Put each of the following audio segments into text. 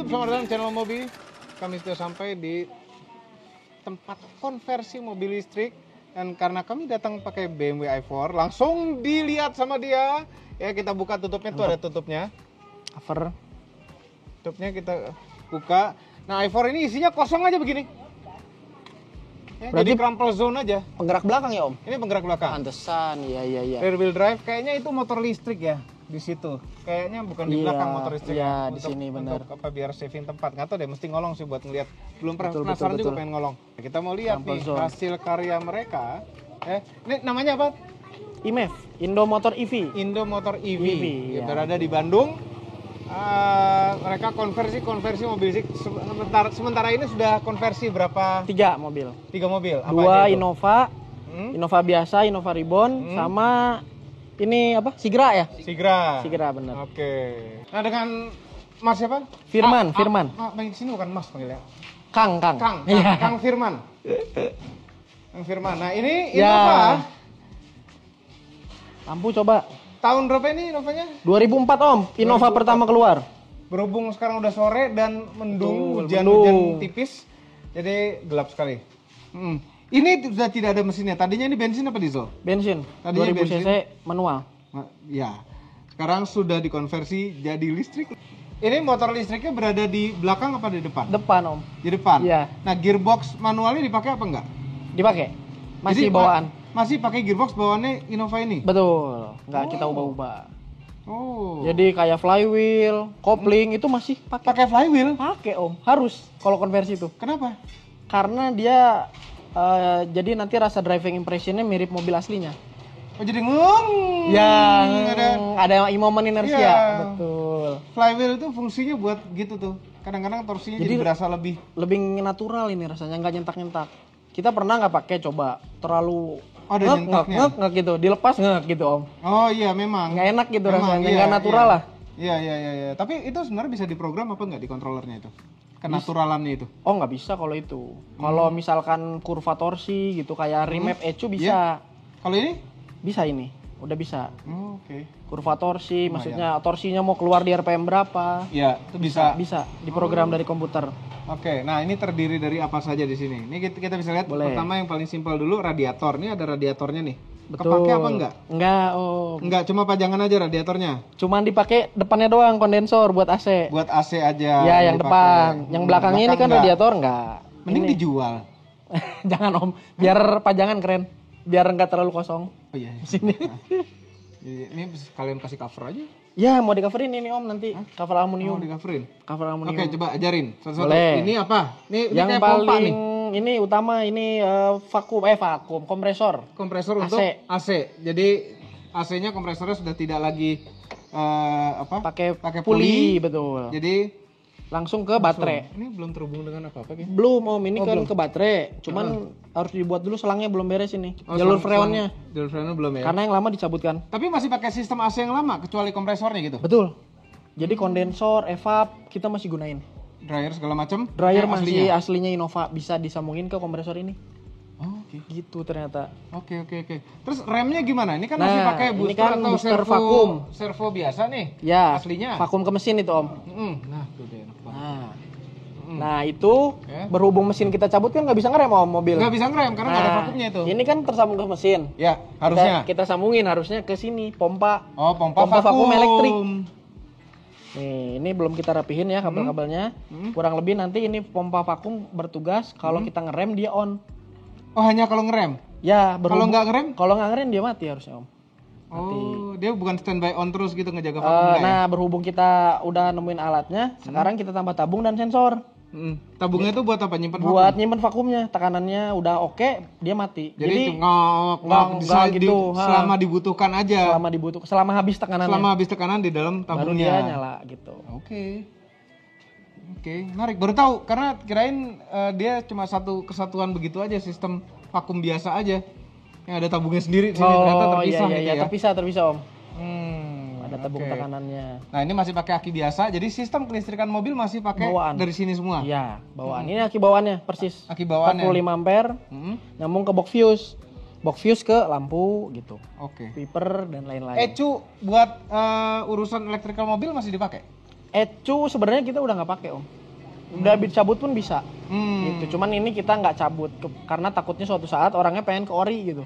selamat datang di channel Mobi. Kami sudah sampai di tempat konversi mobil listrik. Dan karena kami datang pakai BMW i4, langsung dilihat sama dia. Ya, kita buka tutupnya, tuh ada tutupnya. Cover. Tutupnya kita buka. Nah, i4 ini isinya kosong aja begini. Ya, jadi crumple zone aja. Penggerak belakang ya Om? Ini penggerak belakang. Pantesan, iya. Rear wheel drive, kayaknya itu motor listrik ya di situ. Kayaknya bukan di belakang motor listrik. Iya, di sini benar. Untuk apa, biar saving tempat. Nggak tahu deh, mesti ngolong sih buat ngeliat. Belum pernah Betul, penasaran betul, juga betul. pengen ngolong. Kita mau lihat Crumple nih zone. hasil karya mereka. Ini namanya apa? IMEV, Indo Motor EV. Indo Motor EV. EV, Ya, ya. berada di Bandung. Mereka konversi mobil listrik. Sementara ini sudah konversi berapa? 3 mobil. 3 mobil. Apa 2 aja itu? Innova, Innova biasa, Innova Reborn, sama ini apa? Sigra ya? Sigra. Sigra bener. Oke. Nah, dengan Mas siapa? Firman, Firman. Di sini bukan Mas panggilnya. Kang. Iya. Kang Firman. Kang Firman. Nah, ini Ya. Innova. Lampu coba. Tahun berapa ini Innovanya? 2004 Om, Innova 2004. pertama keluar. Berhubung sekarang udah sore dan mendung, Betul, hujan tipis, jadi gelap sekali. Ini sudah tidak ada mesinnya. Tadinya ini bensin apa diesel? Bensin, Tadinya 2000 bensin. cc manual. Ya. Sekarang sudah dikonversi jadi listrik. Ini motor listriknya berada di belakang apa di depan? Depan Om, Di depan. Iya. Nah, gearbox manualnya dipakai apa enggak? dipakai. Masih Jadi, bawaan. Masih pakai gearbox bawaannya Innova ini? Betul, nggak kita ubah-ubah. Oh. Jadi kayak flywheel, kopling itu masih pakai flywheel? pakai Om, harus kalau konversi itu. Kenapa? Karena dia jadi nanti rasa driving impressionnya mirip mobil aslinya. Oh, jadi ngung. Ya, Hmm, ada momen inersia. Iya. Betul. Flywheel itu fungsinya buat gitu tuh. Kadang-kadang torsinya jadi berasa lebih. Lebih natural ini rasanya, nggak nyentak-nyentak. Kita pernah nggak pakai coba, terlalu Ada nyentaknya. ngek gitu, dilepas ngek gitu Om. Oh iya, memang. Nggak enak gitu Memang, rasanya, iya, nggak natural iya. lah. Iya. Tapi itu sebenarnya bisa diprogram apa nggak di kontrolernya itu? Kenaturalannya itu? Oh nggak bisa kalau itu. Kalau misalkan kurva torsi gitu kayak remap ECU bisa. Kalau ini? Bisa ini, udah bisa. Oh, oke. Kurva torsi, maksudnya torsinya mau keluar di RPM berapa? Iya, itu bisa. Bisa diprogram dari komputer. Oke, nah ini terdiri dari apa saja di sini? Ini kita bisa lihat. Boleh. Pertama yang paling simpel dulu, radiator. Ini ada radiatornya nih. Betul. Kepake apa enggak? Enggak, Om. Enggak, cuma pajangan aja radiatornya. Cuman dipakai depannya doang kondensor buat AC. Buat AC aja. Ya, yang dipakai. depan. Yang belakangnya ini Belakang kan enggak. radiator enggak. Mending Ini. dijual. Jangan Om, biar pajangan keren. Biar enggak terlalu kosong. Oh iya. Di sini. Ini kalian kasih cover aja. Ya, mau di coverin ini Om nanti. Cover Mau aluminium. di coverin. Cover aluminium. Oke, coba ajarin satu-satu. Boleh. Ini apa? Ini Yang kayak pompa paling nih. ini utama ini vakum kompresor. Kompresor AC. untuk AC. Jadi AC-nya kompresornya sudah tidak lagi Pakai puli, betul. Jadi Langsung ke baterai. ini belum terhubung dengan apa-apa kan? Belum Om, ini kan ke baterai. Cuman harus dibuat dulu selangnya belum beres ini. Jalur freonnya. Jalur freonnya belum ya. Karena yang lama dicabutkan. Tapi masih pakai sistem AC yang lama kecuali kompresornya gitu. Betul. Jadi kondensor, evap kita masih gunain. Dryer segala macam. Dryer masih aslinya Innova bisa disambungin ke kompresor ini. Oh, oke. Gitu ternyata. Oke. Terus remnya gimana? Ini kan masih Nah, pakai ini booster kan atau booster servo vakum. Servo biasa nih. Ya. Aslinya. Vakum ke mesin itu Om. Nah, tuh deh, enak banget. Nah itu berhubung mesin kita cabut kan nggak bisa ngerem Om mobil. Nggak bisa ngerem karena nggak ada vakumnya itu. Ini kan tersambung ke mesin. Ya, harusnya. Kita sambungin harusnya ke sini pompa. Oh, pompa vakum elektrik. Nih, ini belum kita rapihin ya kabel-kabelnya. Kurang lebih nanti ini pompa vakum bertugas kalau kita ngerem dia on. Oh, hanya kalau ngerem? Ya, Kalau nggak ngerem? Kalau nggak ngerem dia mati harusnya Om. Oh, dia bukan standby on terus gitu ngejaga vakum nggak ya? Nah, berhubung kita udah nemuin alatnya, sekarang kita tambah tabung dan sensor. Tabungnya itu buat apa? Nyimpen vakum? Buat nyimpen vakumnya, tekanannya udah oke, dia mati. Jadi nggak gitu. Selama dibutuhkan aja. Selama habis tekanannya. Selama habis tekanan di dalam baru tabungnya. dia nyala gitu. Oke, menarik. Baru tahu karena kirain dia cuma satu kesatuan begitu aja, sistem vakum biasa aja. Yang ada tabungnya sendiri di sini ternyata terpisah gitu ya. Terpisah Om. Ada tabung oke. tekanannya. Nah, ini masih pakai aki biasa. Jadi sistem kelistrikan mobil masih pakai Bawaan. dari sini semua. Iya, bawaan. Ini aki bawaannya persis. Aki bawaannya. 45 ampere. Nyambung ke box fuse. Box fuse ke lampu gitu. Oke. Wiper dan lain-lain. ECU buat urusan electrical mobil masih dipakai? ECU sebenarnya kita udah nggak pakai om. Udah cabut pun bisa. Gitu. Cuman ini kita nggak cabut karena takutnya suatu saat orangnya pengen ke ori gitu.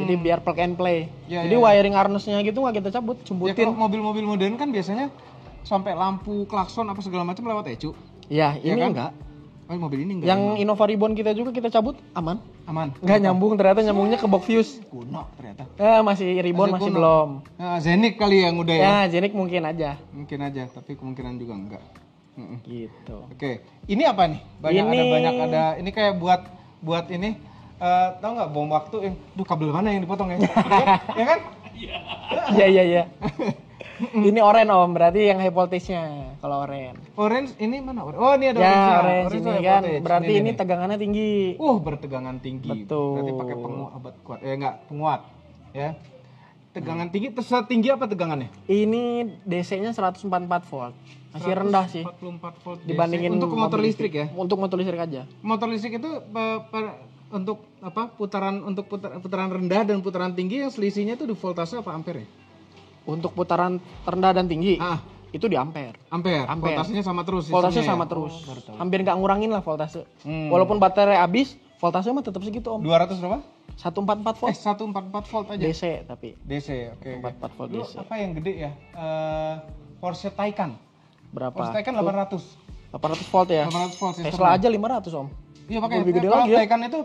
Jadi biar plug and play. Jadi wiring harnessnya gitu nggak kita cabut, Ya jemputin. kalau mobil-mobil modern kan biasanya sampai lampu, klakson apa segala macam lewat ECU. Ya, Ya ini kan? enggak. Oh, mobil ini enggak. Yang Innova Ribbon kita juga kita cabut aman. Aman. Nggak nyambung, ternyata nyambungnya ke box fuse. Kuno ternyata. Masih Ribbon masih kuno. belum. Nah, Zenik kali yang udah ya. Ya, Jenik mungkin aja. Mungkin aja, tapi kemungkinan juga enggak. Gitu. Oke, ini apa nih? Banyak Ini- ada. Ini kayak buat ini. Tahu nggak bom waktu? Duh, kabel mana yang dipotong ya? Ya kan? Iya. Ini oren om, berarti yang high voltage-nya kalau oren. Orange ini mana? Oh, ini ada Ya, orange-nya. orange ini high kan voltage. berarti ini nih. tegangannya tinggi. Bertegangan tinggi. Betul. Berarti pakai penguat kuat. Enggak, penguat. Ya. Tegangan tinggi, setinggi apa tegangannya? Ini DC-nya 144 volt. Masih rendah sih 44 volt DC. dibandingin Untuk motor mobil listrik ya. Untuk motor listrik aja. Motor listrik itu untuk apa? Putaran rendah dan putaran tinggi yang selisihnya itu di voltase apa ampere ya? Untuk putaran terendah dan tinggi itu di ampere. Ampere. Ampere. Voltasenya sama terus. Voltase sistemnya sama ya? terus. Baru tahu. Hampir nggak ngurangin lah voltase. Walaupun baterai habis, voltase mah tetap segitu om. 200 berapa? 144 volt 144 volt aja. DC tapi. DC, oke. 144 volt Lu DC. apa yang gede ya? Porsche Taycan. Berapa? Porsche Taycan 800. 800 volt ya. 800 volt sistemnya. Tesla aja 500 om. Iya pakai. Lebih gede Kalau lagi ya. Taycan itu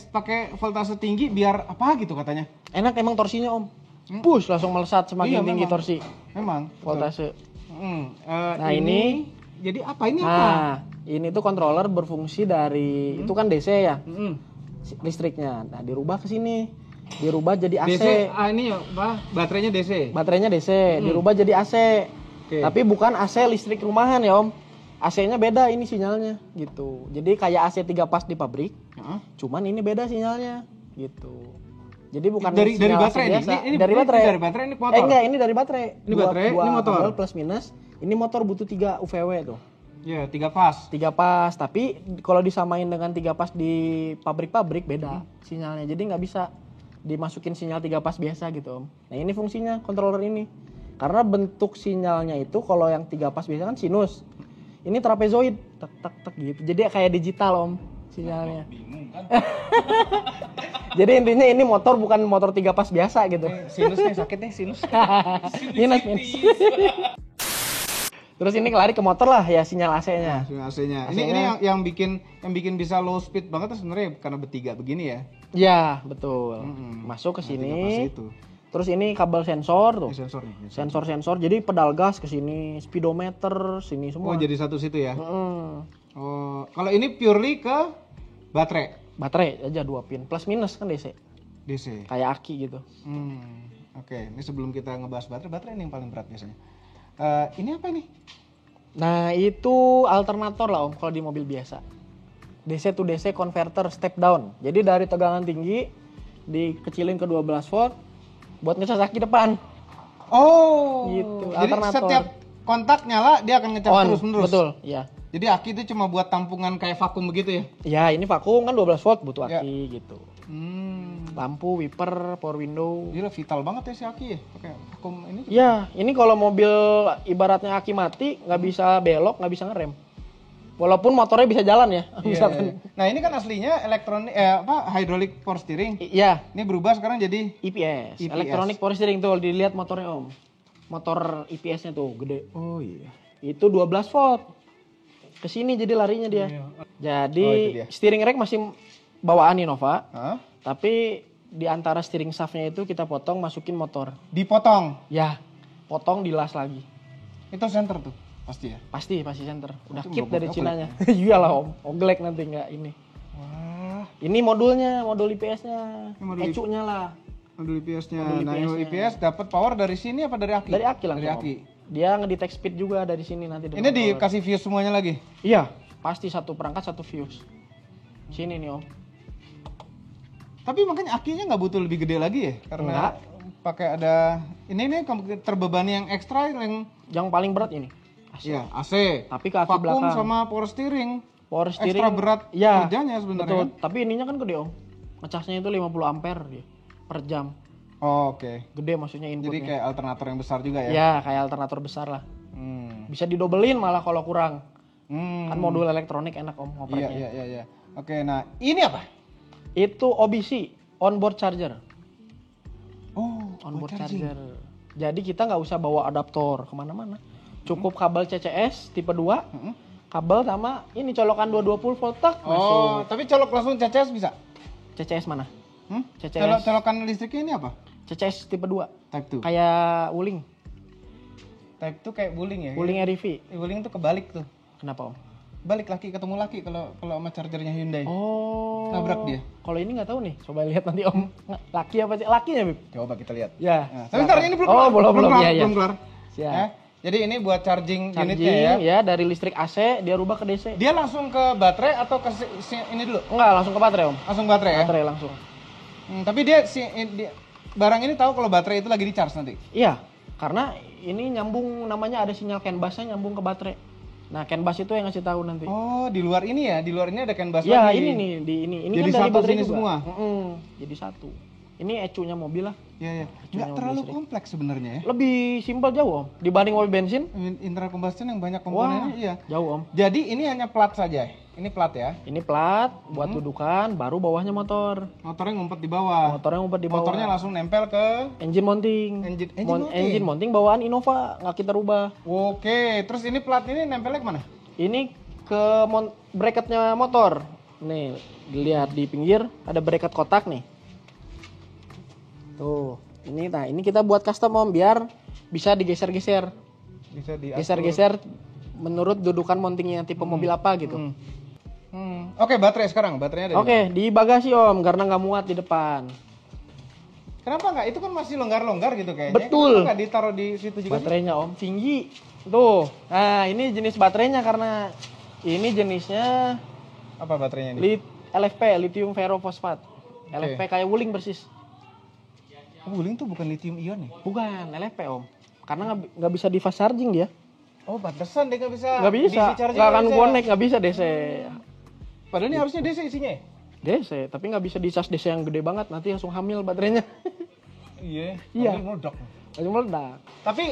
pakai voltase tinggi biar apa gitu katanya. Enak emang torsinya om. Push langsung melesat semakin Iya, tinggi memang. torsi. Memang. Voltase. Nah ini- jadi apa ini apa? Nah, ini tuh controller berfungsi dari itu kan DC ya, Mm-mm. listriknya. Nah, dirubah ke sini. Dirubah jadi AC. DC, ini apa? Baterainya DC. Baterainya DC, dirubah jadi AC. Oke. Tapi bukan AC listrik rumahan ya, Om. AC-nya beda ini sinyalnya gitu. Jadi kayak AC 3 pas di pabrik, Heeh. cuman ini beda sinyalnya gitu. Jadi bukan Dari sinyal AC baterai nih? biasa. Ini dari baterai. Dari baterai ini motor. Enggak, ini dari baterai. Ini baterai, ini motor. kabel plus minus. Ini motor butuh 3 UVW tuh. Iya, 3 fase. 3 pas, tapi kalau disamain dengan 3 pas di pabrik-pabrik beda sinyalnya. Jadi nggak bisa dimasukin sinyal 3 pas biasa gitu, Om. Nah, ini fungsinya controller ini. Karena bentuk sinyalnya itu kalau yang 3 pas biasa kan sinus. Ini trapezoid, tek tek tek gitu. Jadi kayak digital, Om, sinyalnya. Bingung kan? Jadi intinya ini motor bukan motor 3 pas biasa gitu. Sinus nih sakit nih sinus. Minus. Terus ini lari ke motor lah ya sinyal AC-nya. AC-nya. Ini yang bikin bisa low speed banget tuh sebenarnya karena bertiga begini ya. Ya, betul. Mm-mm. Masuk ke Nah, 3 sini. fase itu. Terus ini kabel sensor tuh. Ini sensor nih. Sensor-sensor. Jadi pedal gas ke sini, speedometer sini Oh, semua. jadi satu situ ya. Mm. Oh, kalau ini purely ke baterai Baterai aja 2 pin plus minus kan DC. DC. Kayak aki gitu. Oke, ini sebelum kita ngebahas baterai ini yang paling berat biasanya. Ini apa nih? Nah, itu alternator lah Om kalau di mobil biasa. DC to DC converter step down. Jadi dari tegangan tinggi dikecilin ke 12 volt buat ngecas aki depan. Oh, Gitu, jadi alternator. setiap kontak nyala dia akan ngecas On, terus menerus. betul, iya. Jadi aki itu cuma buat tampungan kayak vakum begitu ya? Ya, ini vakum kan 12 volt butuh Ya. aki gitu. Hmm. Lampu, wiper, power window. Gila vital banget ya si aki ya, pakai vakum ini. Ya, ini kalau mobil ibaratnya aki mati, nggak bisa belok, nggak bisa ngerem. Walaupun motornya bisa jalan ya, Iya, misalkan. iya. Nah ini kan aslinya elektronik, hydraulic power steering. Iya, Ini berubah sekarang jadi EPS, EPS. electronic power steering tuh, dilihat motornya Om. Motor EPS-nya tuh gede. oh iya. Itu 12 volt. Ke sini jadi larinya dia. Jadi Oh, itu dia. steering rack masih bawaan Innova, Hah? tapi di antara steering shaft-nya itu kita potong masukin motor. Dipotong. Ya, potong dilas lagi. Itu center tuh pasti ya. Pasti center. Udah Itu kit bobot dari oglek. Cinanya. Iyalah Om, oglek nanti nggak ini. Wah. Ini modulnya, modul IPS-nya. Ini modul ECU-nya lah. Modul IPS-nya. Modul Nah, IPS-nya. IPS dapat power dari sini apa dari aki? Dari aki langsung. Dari Om. aki. Dia ngedetect speed juga dari sini nanti. Ini dikasih fuse semuanya lagi. Iya, pasti satu perangkat satu fuse. Sini nih Om. Tapi makanya akinya nggak butuh lebih gede lagi ya? Karena pakai ada ini nih terbebani yang ekstra Yang paling berat ini. Iya, AC. Tapi kaki vakum belakang. sama power steering. Power steering. Ekstra berat ya, kerjanya sebenarnya. betul. Kan? Tapi ininya kan gede Om. Ngecasnya itu 50 ampere dia per jam. Oh, oke. Gede maksudnya inputnya. Jadi kayak alternator yang besar juga ya? Ya, kayak alternator besar lah. Bisa didobelin malah kalau kurang. Hmm. Kan modul elektronik enak om Iya, ngopreknya. iya. Oke, nah ini apa? Itu OBC, onboard charger. Oh, Onboard charging. charger. Jadi kita nggak usah bawa adaptor kemana-mana. Cukup kabel CCS tipe 2, kabel sama ini colokan 220 volt tak Oh, masuk. tapi colok langsung CCS bisa? CCS mana? CCS. Colokan listriknya ini apa? CCS tipe 2. Type 2. Kayak Wuling. Type 2 kayak Wuling ya? Wuling REV. Wuling tuh kebalik tuh. Kenapa om? Balik laki ketemu laki kalau sama chargernya Hyundai. Oh. Nabrak dia. Kalau ini nggak tahu nih. Coba lihat nanti om. Laki apa sih? Lakinya Bib? Coba kita lihat. Ya. Nah, tapi ntar ini belum Oh, kelar. belum. kelar, Iya, iya. belum kelar. Siap. Ya, jadi ini buat charging unitnya ya. Charging ya dari listrik AC dia rubah ke DC. Dia langsung ke baterai atau ke ini dulu? Enggak, langsung ke baterai om. Langsung baterai ya? Baterai langsung. Tapi barang ini tahu kalau baterai itu lagi di charge nanti. Iya, karena ini nyambung namanya ada sinyal CAN busnya nyambung ke baterai. Nah, CAN bus itu yang ngasih tahu nanti. Oh, di luar ini ya? Di luar ini ada CAN bus Ya, lagi. ini nih di ini. Ini Jadi kan dari satu baterai sini juga. semua? Jadi satu. Ini ECU-nya mobil lah. Iya. Nggak mobil terlalu listrik. kompleks sebenarnya ya. Lebih simpel jauh om dibanding mobil bensin. Internal combustion yang banyak Wah, komponennya, iya. jauh om. Jadi ini hanya plat saja. Ini plat ya. Ini plat buat dudukan, baru bawahnya motor. Motornya ngumpet di bawah. Motornya ngumpet di bawah. Motornya langsung nempel ke Engine mounting. Engine Engine mounting bawaan Innova, nggak kita rubah. Oke, terus ini plat ini nempelnya kemana? Ini ke bracketnya motor. Nih, dilihat di pinggir ada bracket kotak nih. Tuh, ini kita buat custom om biar bisa digeser-geser. Bisa di Geser-geser menurut dudukan mountingnya tipe mobil apa gitu. Oke, baterai sekarang. Baterainya ada di Oke, di bagasi om karena nggak muat di depan. mana? Kenapa nggak? Itu kan masih longgar-longgar gitu kayaknya. Betul. Kenapa nggak ditaruh di situ juga? Baterainya om tinggi. Tuh, nah ini jenis baterainya karena ini jenisnya Apa baterainya ini? LFP, lithium ferrofosfat. LFP kayak Wuling persis. Oh, Wuling tuh bukan lithium ion ya? Bukan LFP om, karena nggak bisa di fast charging dia. Oh, pantesan dia nggak bisa. Nggak bisa, DC charging nggak akan nggak bisa. connect, nggak bisa DC. Padahal ini harusnya DC isinya ya? DC, tapi nggak bisa di charge DC yang gede banget, nanti langsung hamil baterainya. Iya. Iya. Mobil meledak. Langsung meledak. Tapi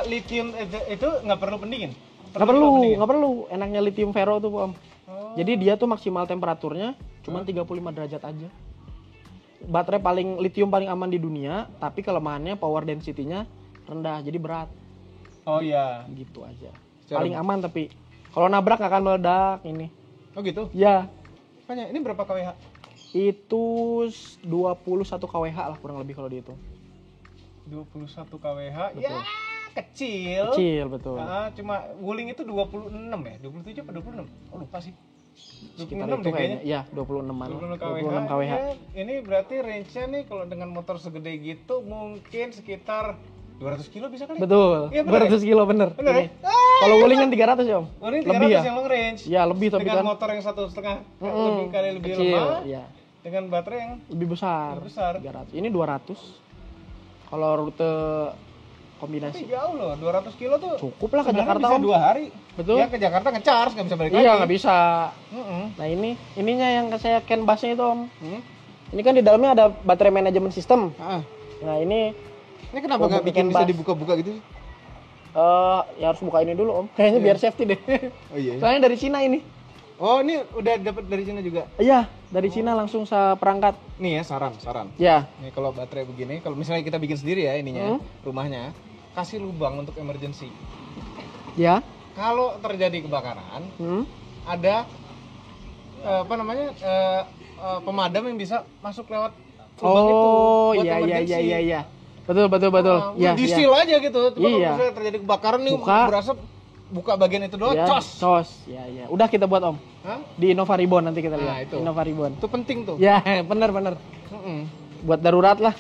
lithium itu nggak perlu pendingin? Nggak perlu, nggak perlu. Enaknya lithium ferro tuh om. Oh. Jadi dia tuh maksimal temperaturnya cuma 35 derajat aja. Baterai lithium paling aman di dunia, tapi kelemahannya power density-nya rendah, jadi berat. Oh iya. Gitu aja. Secara- Paling aman tapi kalau nabrak nggak akan meledak ini. Oh gitu? Ya, Makanya ini berapa kWh? itu 21 kWh lah kurang lebih kalau dihitung. 21 kWh. Betul. Ya, kecil. Kecil betul. Cuma Wuling itu 26 ya? 27 apa 26? Oh, lupa sih. Sekitar 26 itu deh kayaknya. kayaknya. Ya, 26-an. 26 26 kWh. Ya, ini berarti range-nya nih kalau dengan motor segede gitu mungkin sekitar 200 kilo bisa kali? Betul. Iya, bener 200 kilo bener. Bener ya? Ini. Kalau Wuling kan 300 ya, Om. Wuling 300 Lebih ya? yang long range. Ya, lebih tapi Dengan kan motor yang 1,5 lebih kali lebih kecil, lemah. ya. Dengan baterai yang Lebih besar. Lebih besar. 300. Ini 200. Kalau rute tapi kombinasi jauh loh, 200 kilo tuh cukup lah ke sebenarnya Jakarta bisa Om. 2 hari. Betul. Ya ke Jakarta nge-charge, nggak bisa balik lagi. Iya, nggak bisa. Mm-mm. Nah, ininya yang saya CAN busnya itu, Om. Hmm? Ini kan di dalamnya ada baterai manajemen sistem. Ah. Nah, ini Ini kenapa Gua nggak mau bikin bikin bisa bus. dibuka-buka gitu sih? ya harus buka ini dulu, Om. Kayaknya biar safety deh. Oh iya. Soalnya dari Cina ini. Oh, ini udah dapat dari Cina juga. Iya, dari Cina langsung seperangkat. Nih ya, saran. Ya. Nih kalau baterai begini, kalau misalnya kita bikin sendiri ya ininya, rumahnya, kasih lubang untuk emergency. Ya. Kalau terjadi kebakaran, Hmm. ada pemadam yang bisa masuk lewat lubang itu Oh, buat iya emergency. iya. Betul. Ya, di ya. seal aja gitu. Cuma kalau Iya. misalnya terjadi kebakaran nih Buka. berasap, buka bagian itu doang, Ya, cos. Cos. Ya. Udah kita buat, Om. Hah? Di Innova Ribbon nanti kita Nah, lihat. itu. Innova Ribbon. Itu penting tuh. Ya, bener. Mm-mm. Buat darurat lah.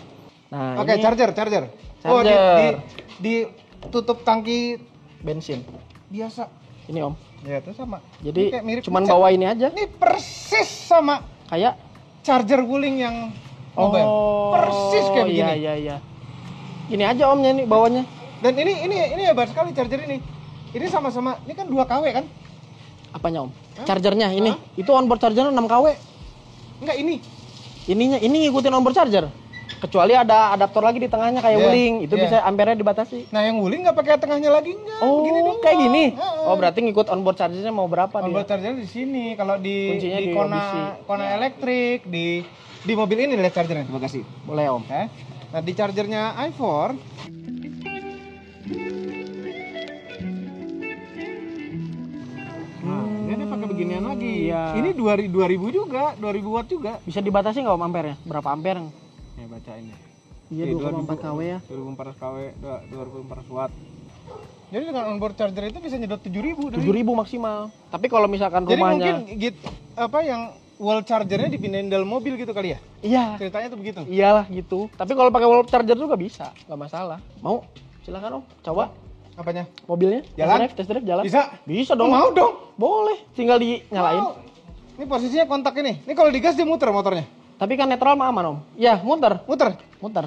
Nah, Oke, ini charger. Oh, Charger. di tutup tangki bensin. biasa. Ini, Om. Ya, itu sama. Jadi Ini kayak mirip cuman cat. bawa ini aja. Ini persis sama Kayak charger Wuling yang mobile. Persis kayak begini. Iya. Ini aja Om ini bawanya. Dan ini hebat sekali charger ini. Ini sama-sama, ini kan 2 kW kan? Apanya Om? Chargernya ini. Itu onboard charger 6 kW. Enggak ini. Ini ngikutin onboard charger. Kecuali ada adaptor lagi di tengahnya kayak Iya, wuling, itu iya. bisa ampere-nya dibatasi. Nah yang wuling nggak pakai tengahnya lagi nggak? Oh, Begini doang. kayak gini. Heeh. Oh, berarti ngikut onboard chargernya mau berapa Onboard dia? charger di sini. Kalau di Kuncinya di di kona OBC. elektrik di mobil ini lihat chargernya coba kasih. Boleh, Om. Nah di chargernya i4 Nah, dia pakai beginian lagi. Iya. Ini 2000 juga, 2000 watt juga. Bisa dibatasi nggak Om ampernya? Berapa ampere? Ya baca ini. Iya, 2,4 kW ya. 2400 kW, 2400 watt. Jadi dengan onboard charger itu bisa nyedot 7000 dari. 7.000 maksimal. Tapi kalau misalkan Jadi rumahnya mungkin apa yang wall chargernya dipindahin dalam mobil gitu kali ya? iya, Ceritanya tuh begitu. iyalah gitu. Tapi kalau pakai wall charger juga bisa, nggak masalah. Mau? Silakan Om, coba Apanya? mobilnya. Jalan? Test drive jalan. Bisa? Bisa dong. Mau dong. Boleh, tinggal dinyalain. Mau. Ini posisinya kontak ini. Ini kalau digas dia muter motornya. Tapi kan netral mah aman Om. Ya, muter. Muter. Muter.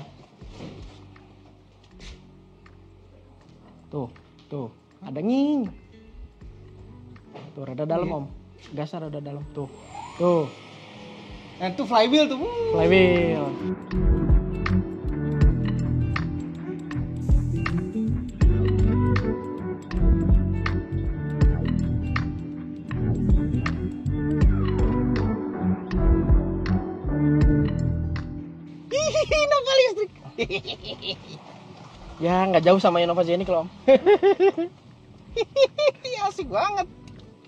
Tuh. Ada nging. Tuh, rada dalam Om. Gasnya rada dalam. Tuh. Nah, itu flywheel tuh. Flywheel. Innova listrik. Ya, nggak jauh sama Innova Zenik loh Om. Asik banget.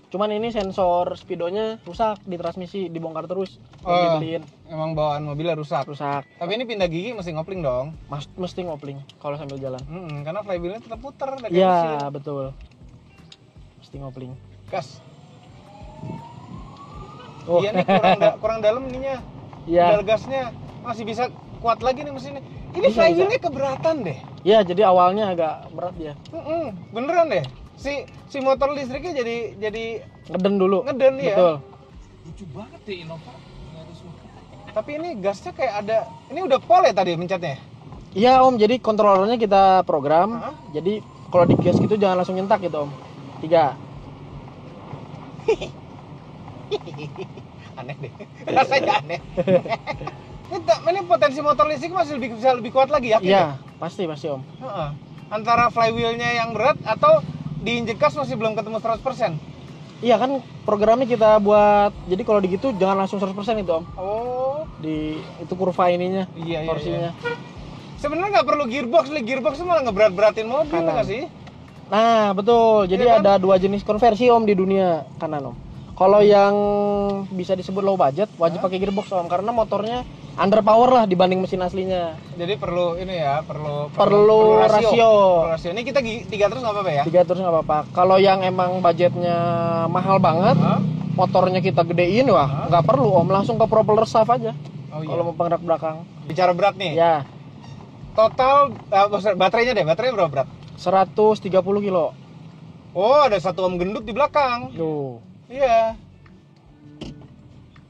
Cuman ini sensor speedonya rusak di transmisi, dibongkar terus. Belum Oh, dibeliin. emang bawaan mobilnya rusak. Rusak. Tapi ini pindah gigi mesti ngopling dong. Mesti ngopling kalau sambil jalan. Karena flywheelnya tetap puter dari mesin. Iya, betul. Mesti ngopling. Gas. Oh. Iya nih kurang dalam ininya. Iya. Pedal gasnya masih bisa kuat lagi nih mesinnya. Ini Bisa, flywheelnya keberatan deh. Iya, jadi awalnya agak berat dia. Beneran deh. Si motor listriknya jadi Ngeden dulu. ngeden ya. Betul. Lucu banget ya Innova. Tapi ini gasnya kayak ada. Ini udah pol ya tadi mencetnya? Iya Om, jadi kontrolernya kita program. Hah? Jadi kalau di gas gitu jangan langsung nyentak gitu Om. 3. Aneh deh. Rasanya aneh. ini potensi motor listrik masih bisa lebih kuat lagi ya? Iya, pasti Om. Heeh. Antara flywheelnya yang berat atau diinjek gas masih belum ketemu 100%. Iya kan programnya kita buat. Jadi kalau digitu jangan langsung 100% itu Om. Oh, Di itu kurva ininya, iya. torsinya. Sebenarnya nggak perlu gearbox itu malah ngeberat-beratin mobil Kanan. nggak sih? Nah, betul. Jadi Iya kan? ada 2 jenis konversi Om di dunia kanan Om. Kalau yang bisa disebut low budget wajib pakai gearbox Om karena motornya underpower lah dibanding mesin aslinya. Jadi perlu ini ya, perlu rasio. Perlu rasio. Ini kita 3 terus nggak apa-apa ya? 3 terus nggak apa-apa. Kalau yang emang budgetnya mahal banget, Hah? motornya kita gedein wah nggak perlu Om, langsung ke propeller shaft aja. Oh iya. Kalau mau penggerak belakang. Bicara berat nih. Ya, Total baterainya berapa berat? 130 kilo. Oh, ada 1 ohm gendut di belakang. Tuh. Iya.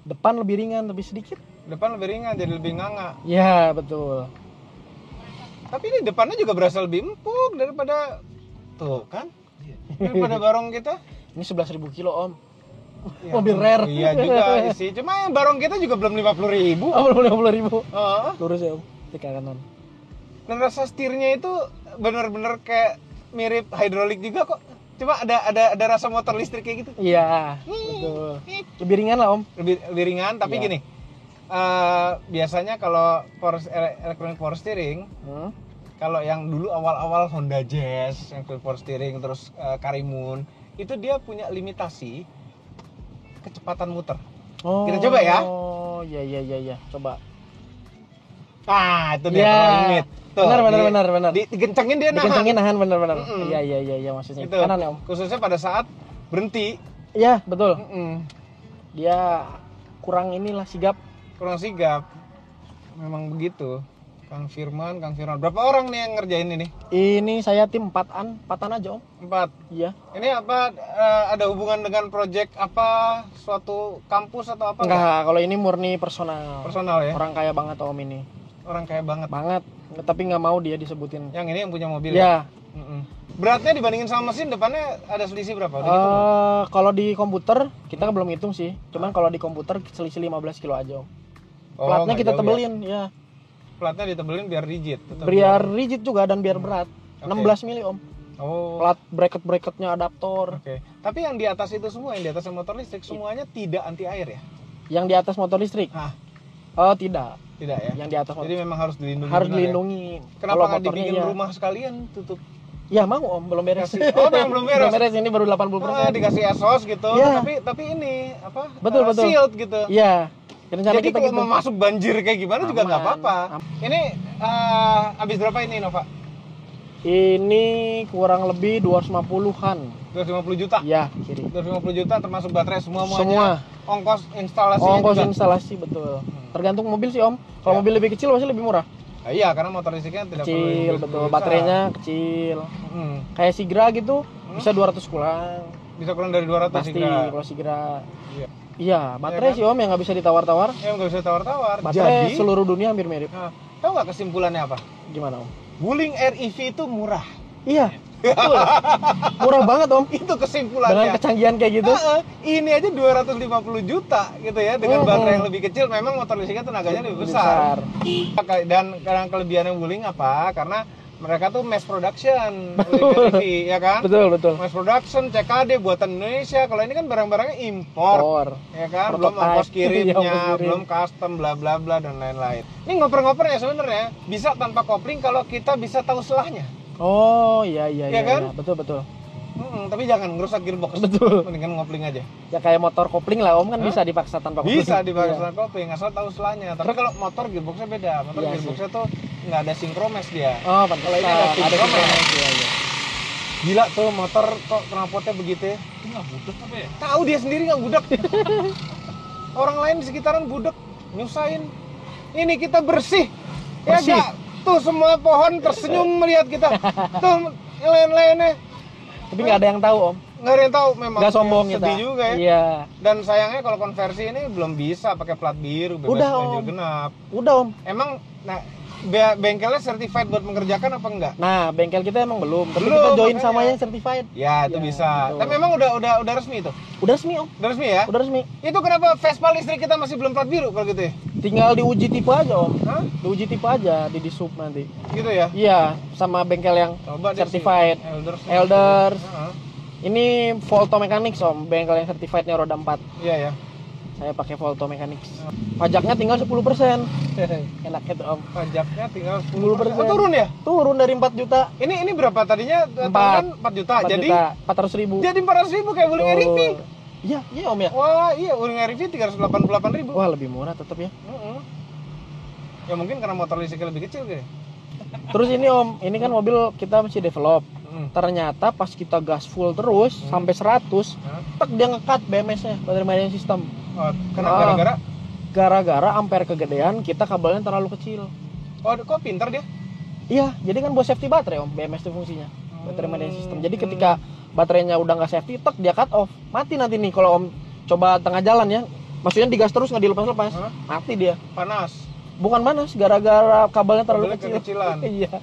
Depan lebih ringan, lebih sedikit. Depan lebih ringan jadi lebih nganga. Ya, betul. Tapi ini depannya juga berasa lebih empuk daripada tuh kan? Daripada barong kita. Ini 11.000 kilo Om. Ya, Mobil rare. Iya juga sih. Cuma yang barong kita juga belum 50.000. Oh, belum 50.000. Heeh. Lurus ya Om, di kanan. Dan rasa setirnya itu bener-bener kayak mirip hidrolik juga kok. Cuma ada rasa motor listrik kayak gitu. Iya, betul. Lebih ringan lah Om. Lebih ringan tapi Iya. gini. Biasanya kalau electronic power steering, kalau yang dulu awal-awal Honda Jazz yang power steering terus Karimun, itu dia punya limitasi kecepatan muter. Oh. Kita coba ya. Oh, iya. Coba. Ah, itu dia Iya. terlalu limit. Tuh, Benar. Dikencengin dia nahan. Dikencengin nahan benar. Mm-mm. Iya maksudnya. Itu. Kanan ya Om. Khususnya pada saat berhenti. Iya, betul. Mm-mm. Dia kurang inilah sigap. Kurang sigap. Memang begitu. Kang Firman. Berapa orang nih yang ngerjain ini? Ini saya tim 4-an aja Om. 4. Iya. Ini apa ada hubungan dengan project apa suatu kampus atau apa? Enggak, kalau ini murni personal. Personal ya. Orang kaya banget Om ini. Orang kaya banget. Banget. Tapi nggak mau dia disebutin. Yang ini yang punya mobil. Ya. Mm-mm. Beratnya dibandingin sama mesin depannya ada selisih berapa? Udah gitu belum? Kalau di komputer kita belum hitung sih. Cuman kalau di komputer selisih 15 kilo aja Om. Oh, Platnya nggak kita jauh ya. tebelin ya. platnya ditebelin biar rigid. Atau Biar rigid juga dan biar berat. Oke. 16 mili om. Oh. Plat bracket-bracketnya adaptor. Oke. Tapi yang di atas itu semua, yang di atas motor listrik semuanya tidak anti air ya? Yang di atas motor listrik? Ah, Oh tidak. tidak ya? Yang di atas motor Jadi memang harus dilindungi. harus benar ya? dilindungi. Kenapa Kalau nggak motornya dibikin iya. rumah sekalian tutup? Ya mau om, belum beres. Kasih- oh, belum beres. Belum beres, ini baru 80%. Dikasih exhaust gitu, Iya. tapi ini apa? Betul, betul. Sealed gitu. Iya. Rencana Jadi kita kalau gitu. mau masuk banjir kayak gimana juga nggak Aman. apa-apa. Ini habis berapa ini Nova? Ini kurang lebih 250-an. 250 juta. Ya, kiri. 250 juta termasuk baterai Semua. semuanya. Ongkos instalasi. Ongkos instalasi betul. Tergantung mobil sih om. Kalau Ya. mobil lebih kecil pasti lebih murah. Ah, iya, karena motor listriknya tidak perlu Kecil investasi betul. besar. Baterainya kecil. Hmm. Kayak Sigra gitu bisa 200 kurang. Bisa kurang dari 200 Pasti Sigra. kalau Sigra. Iya. Iya, baterai kan? sih om yang nggak bisa ditawar-tawar. Ya nggak bisa tawar-tawar. Baterai Jadi, seluruh dunia hampir mirip. nah, tahu nggak kesimpulannya apa? Gimana om? Wuling Air EV itu murah. Iya, betul. Murah banget om. Itu Dengan kesimpulannya. kecanggihan kayak gitu. Ini aja 250 juta gitu ya, dengan baterai yang lebih kecil. Memang motor listriknya tenaganya lebih besar. Dan karena kelebihannya Wuling apa? Karena mereka tuh mass production, Wuling EV, ya kan? Betul, betul. Mass production, CKD buatan Indonesia. Kalau ini kan barang-barangnya impor, Or. ya kan? Belum Prototype. ongkos kirimnya, Iya, ongkos kirim. belum custom, bla bla bla dan lain-lain. Ini ngoper-ngoper ya sebenarnya bisa tanpa kopling kalau kita bisa tahu selahnya. Oh, iya iya Iya iya. kan? Iya. Betul betul. Tapi jangan ngerusak gearbox. Betul. Mendingan ngopling aja. Ya kayak motor kopling lah om kan Hah? bisa dipaksa tanpa kopling. Bisa dipakai Iya. selang kopling, asal tahu selahnya. Tapi kalau motor gearboxnya beda. Motor Iya gearboxnya tuh nggak ada synchromess dia. Oh, pantesan. Kalau ini ada Ada sinkronis. sinkronis, iya, iya. Gila tuh motor kok knalpotnya begitu ya. Itu nggak budak apa ya? Tahu dia sendiri nggak budek. Orang lain di sekitaran budek, nyusahin. Ini kita bersih. Ya Bersih. nggak? Tuh semua pohon tersenyum melihat kita. Tuh yang lain-lainnya Tapi nggak ada yang tahu om. nggak ada yang tahu memang. Nggak sombong kita. Sedih juga ya. Iya. Dan sayangnya kalau konversi ini belum bisa pakai plat biru, bebas Udah, ganjil Om. genap. Udah om. Emang nah bengkelnya certified buat mengerjakan apa enggak? Nah bengkel kita emang belum. Tapi Belum, kita join makanya. sama yang certified. Ya, itu Ya, bisa. betul. Tapi memang udah resmi itu. Udah resmi om. Udah resmi ya? Udah resmi. Itu kenapa Vespa listrik kita masih belum plat biru kalau gitu ya? Tinggal diuji tipe aja om. Hah? Diuji tipe aja di sub nanti. Gitu ya? Iya, sama bengkel yang Coba deh certified. si Elders. Elders. Heeh. Ini Volto Mechanics om, bengkel yang certifiednya roda 4. Iya ya. Saya pakai Volto Mechanics. Pajaknya tinggal 10%. Enak itu om. Pajaknya tinggal 10%. 10%. Oh, turun ya? Turun dari 4 juta. Ini berapa tadinya? Tahunan 4 juta. 4 Jadi juta, 400.000. jadi 400.000 kayak Wuling Air EV. Iya, iya om ya. Wah, iya Wuling Air EV 388.000. Wah, lebih murah tetap ya. Ya mungkin karena motor listriknya lebih kecil kayaknya. Terus ini om, ini kan mobil kita masih develop. Mm. Ternyata pas kita gas full terus sampai 100, Hah? tek dia nge-cut BMS-nya, battery management system. Oh, kenapa Ah. gara-gara? Gara-gara ampere kegedean, kita kabelnya terlalu kecil. Oh, kok pinter dia? Iya, jadi kan buat safety baterai om, BMS itu fungsinya. Battery management system. Jadi ketika baterainya udah nggak safety, tek dia cut off. Mati nanti nih kalau om coba tengah jalan ya. Maksudnya digas terus nggak dilepas-lepas. Hah? Mati dia. Panas. Bukan panas, gara-gara kabelnya terlalu Kabelnya kecil. kekecilan. Iya.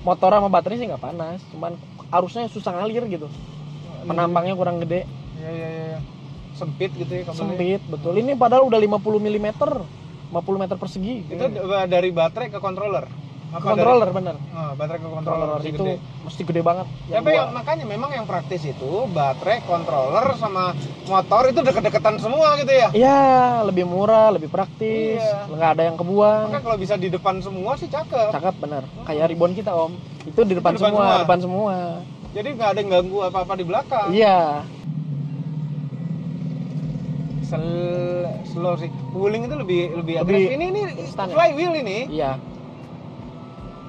Motor sama baterai sih nggak panas, cuman arusnya susah ngalir gitu. Penambangnya kurang gede, Iya. Sempit gitu ya kabelnya. sempit, betul. Ini padahal udah 50 mm, 50 meter persegi. Itu dari baterai ke controller. Apa controller dari- bener. baterai ke controller Controller masih itu gede. mesti gede banget. Ya, Yang Pak, gua- makanya memang yang praktis itu baterai, controller sama motor itu deket-deketan semua gitu ya. Iya, lebih murah, lebih praktis, Iya. nggak ada yang kebuang. Makanya kalau bisa di depan semua sih cakep. Cakep bener. Kayak ribbon kita om, itu di depan, Depan semua, semua. depan semua. Jadi nggak ada yang ganggu apa-apa di belakang. Iya. Slow sih. Wuling itu lebih Lebih agresif. Ini instan ya? flywheel ini. Iya.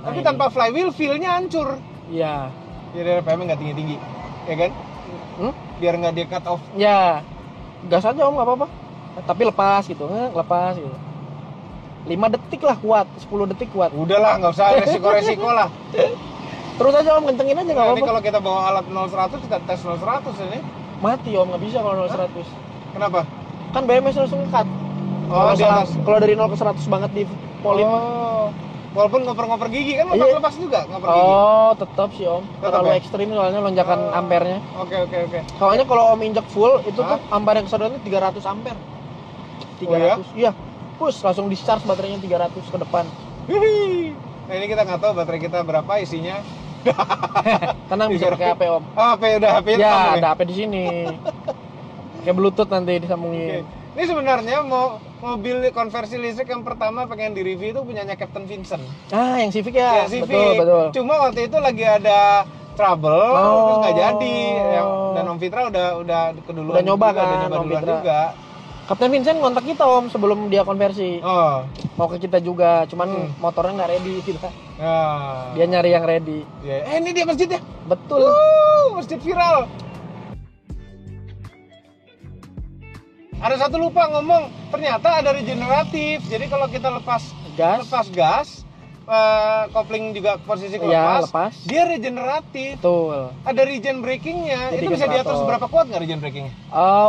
Tapi Nah, tanpa flywheel feel-nya hancur. Iya. Jadi RPM nggak tinggi-tinggi. Ya kan? Hmm? Biar nggak di cut off. Ya, gas aja om, nggak apa-apa. Tapi lepas gitu, lepas gitu. 5 detik lah kuat, 10 detik kuat. Udahlah, nggak usah resiko-resiko lah. Terus aja om, kencengin aja nggak Nah, ini apa-apa. kalau kita bawa alat 0-100 kita tes 0-100 ini. Mati om, nggak bisa kalau 0-100. Kenapa? Kan BMS langsung cut. Oh, di atas. Kalau dari 0-100 banget di polin. Oh. Walaupun ngoper-ngoper gigi kan Iya. lepas juga ngoper gigi. Oh, tetap sih om. Tetap Terlalu ya? ekstrim soalnya lonjakan Oh. ampernya. Oke. Soalnya kalau om injek full itu Hah? tuh ampere yang kesedotnya 300 ampere. Oh, ya? 300. Iya. Push langsung discharge baterainya 300 ke depan. Hihi. Nah ini kita nggak tahu baterai kita berapa isinya. Tenang, bisa pakai HP om. Oh, HP udah HP Ya, tambah ada HP di sini. Kayak Bluetooth nanti disambungin. Oke. Ini sebenarnya mobil konversi listrik yang pertama pengen di review itu punyanya Captain Vincent. Ah, yang Civic ya. Ya, Civic. Betul. Cuma waktu itu lagi ada trouble, terus nggak jadi. Dan Om Fitra udah keduluan. Udah nyoba juga, kan, udah nyoba Om duluan Fitra. juga. Kapten Vincent kontak kita om sebelum dia konversi. Oh, Mau ke kita juga, cuman motornya nggak ready kita. ya. Dia nyari yang ready. Ya. Ini dia masjidnya. Betul. Masjid viral. Ada satu lupa ngomong, ternyata ada regeneratif. Jadi kalau kita lepas gas, kopling juga posisi Iya, lepas, lepas. dia regeneratif. Betul. Ada regen braking-nya. Jadi Itu bisa generator. diatur seberapa kuat nggak regen braking-nya?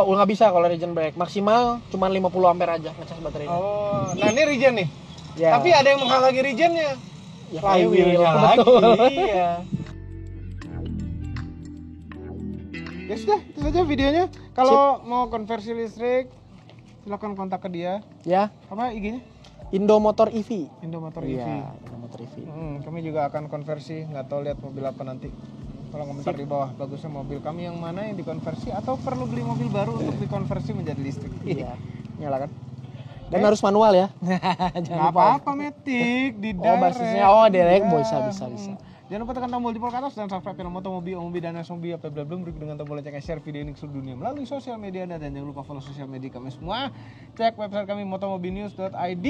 Nggak bisa kalau regen brake. Maksimal cuma 50 ampere aja ngecas baterainya. Oh, nah ini regen nih. Ya. Tapi ada yang menghalangi regennya. Ya, Flywheel-nya lagi. betul. Iya. Ya sudah, itu saja videonya. Kalau mau konversi listrik, silakan kontak ke dia. Ya, Apa IG-nya? Indomotor EV. Indomotor EV. Iya, Indomotor EV. Kami juga akan konversi, nggak tahu lihat mobil apa nanti. Tolong komentar di bawah, bagusnya mobil kami yang mana yang dikonversi atau perlu beli mobil baru untuk dikonversi menjadi listrik. Iya. Nyalakan. Dan harus manual ya. Nggak apa-apa, Matic, di Oh, basisnya direct, bisa. Jangan lupa tekan tombol jempol ke atas dan subscribe channel Motomobi, Omobi, dan Asmobi. Apabila belum, beri dengan tombol lonceng, share video ini ke seluruh dunia melalui sosial media Anda, dan jangan lupa follow sosial media kami semua. Cek website kami motomobinews.id.